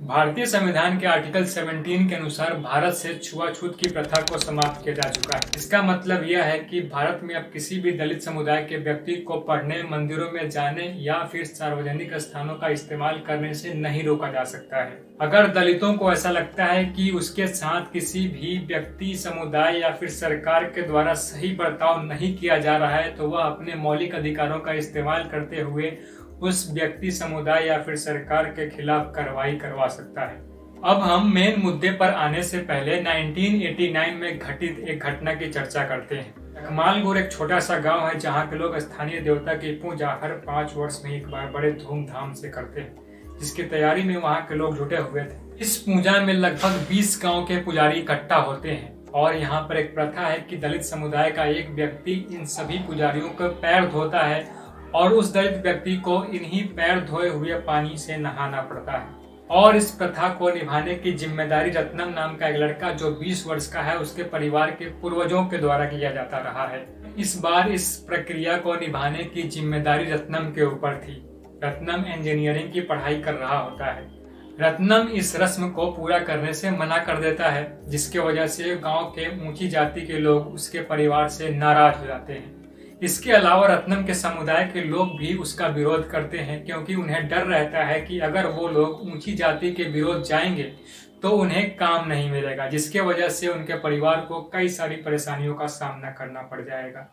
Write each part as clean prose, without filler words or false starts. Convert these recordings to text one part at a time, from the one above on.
भारतीय संविधान के आर्टिकल 17 के अनुसार भारत से छुआछूत की प्रथा को समाप्त किया जा चुका है। इसका मतलब यह है कि भारत में अब किसी भी दलित समुदाय के व्यक्ति को पढ़ने, मंदिरों में जाने या फिर सार्वजनिक स्थानों का इस्तेमाल करने से नहीं रोका जा सकता है। अगर दलितों को ऐसा लगता है कि उसके साथ किसी भी व्यक्ति, समुदाय या फिर सरकार के द्वारा सही बर्ताव नहीं किया जा रहा है तो वह अपने मौलिक अधिकारों का इस्तेमाल करते हुए उस व्यक्ति, समुदाय या फिर सरकार के खिलाफ कार्रवाई करवा सकता है। अब हम मेन मुद्दे पर आने से पहले 1989 में घटित एक घटना की चर्चा करते हैं। कमालगुर एक छोटा सा गांव है जहां के लोग स्थानीय देवता की पूजा हर 5 वर्ष में एक बार बड़े धूमधाम से करते हैं, जिसकी तैयारी में वहां के लोग जुटे हुए थे। इस पूजा में लगभग 20 गाँव के पुजारी इकट्ठा होते हैं और यहाँ पर एक प्रथा है कि दलित समुदाय का एक व्यक्ति इन सभी पुजारियों के पैर धोता है और उस दलित व्यक्ति को इन्हीं पैर धोए हुए पानी से नहाना पड़ता है। और इस प्रथा को निभाने की जिम्मेदारी रत्नम नाम का एक लड़का जो 20 वर्ष का है, उसके परिवार के पूर्वजों के द्वारा किया जाता रहा है। इस बार इस प्रक्रिया को निभाने की जिम्मेदारी रत्नम के ऊपर थी। रत्नम इंजीनियरिंग की पढ़ाई कर रहा होता है। रत्नम इस रस्म को पूरा करने से मना कर देता है, जिसके वजह से गाँव के ऊंची जाति के लोग उसके परिवार से नाराज हो जाते हैं। इसके अलावा रत्नम के समुदाय के लोग भी उसका विरोध करते हैं, क्योंकि उन्हें डर रहता है कि अगर वो लोग ऊंची जाति के विरोध जाएंगे तो उन्हें काम नहीं मिलेगा, जिसके वजह से उनके परिवार को कई सारी परेशानियों का सामना करना पड़ जाएगा।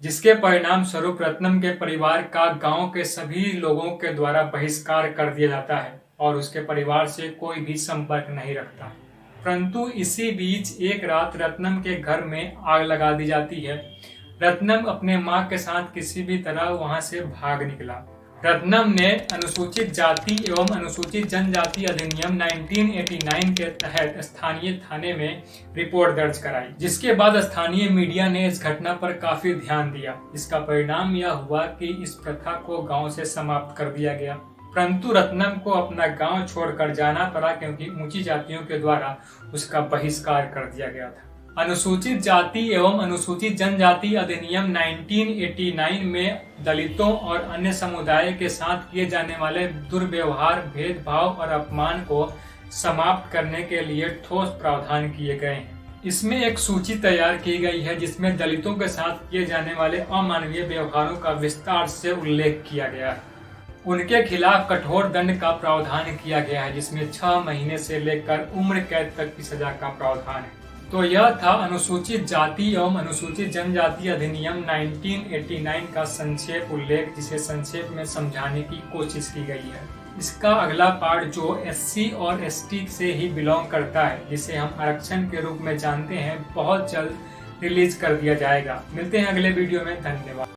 जिसके परिणाम स्वरूप रत्नम के परिवार का गांव के सभी लोगों के द्वारा बहिष्कार कर दिया जाता है और उसके परिवार से कोई भी संपर्क नहीं रखता। परंतु इसी बीच एक रात रत्नम के घर में आग लगा दी जाती है। रत्नम अपने मां के साथ किसी भी तरह वहां से भाग निकला। रत्नम ने अनुसूचित जाति एवं अनुसूचित जनजाति अधिनियम 1989 के तहत स्थानीय थाने में रिपोर्ट दर्ज कराई, जिसके बाद स्थानीय मीडिया ने इस घटना पर काफी ध्यान दिया। इसका परिणाम यह हुआ कि इस प्रथा को गांव से समाप्त कर दिया गया। परंतु रत्नम को अपना गांव छोड़कर जाना पड़ा, क्योंकि ऊंची जातियों के द्वारा उसका बहिष्कार कर दिया गया था। अनुसूचित जाति एवं अनुसूचित जनजाति अधिनियम 1989 में दलितों और अन्य समुदाय के साथ किए जाने वाले दुर्व्यवहार, भेदभाव और अपमान को समाप्त करने के लिए ठोस प्रावधान किए गए हैं। इसमें एक सूची तैयार की गई है जिसमें दलितों के साथ किए जाने वाले अमानवीय व्यवहारों का विस्तार से उल्लेख किया गया है। उनके खिलाफ कठोर दंड का प्रावधान किया गया है, जिसमें 6 महीने से लेकर उम्र कैद तक की सजा का प्रावधान है। तो यह था अनुसूचित जाति एवं अनुसूचित जनजाति अधिनियम 1989 का संक्षेप उल्लेख, जिसे संक्षेप में समझाने की कोशिश की गई है। इसका अगला पार्ट जो SC और ST से ही बिलोंग करता है, जिसे हम आरक्षण के रूप में जानते हैं, बहुत जल्द रिलीज कर दिया जाएगा। मिलते हैं अगले वीडियो में। धन्यवाद।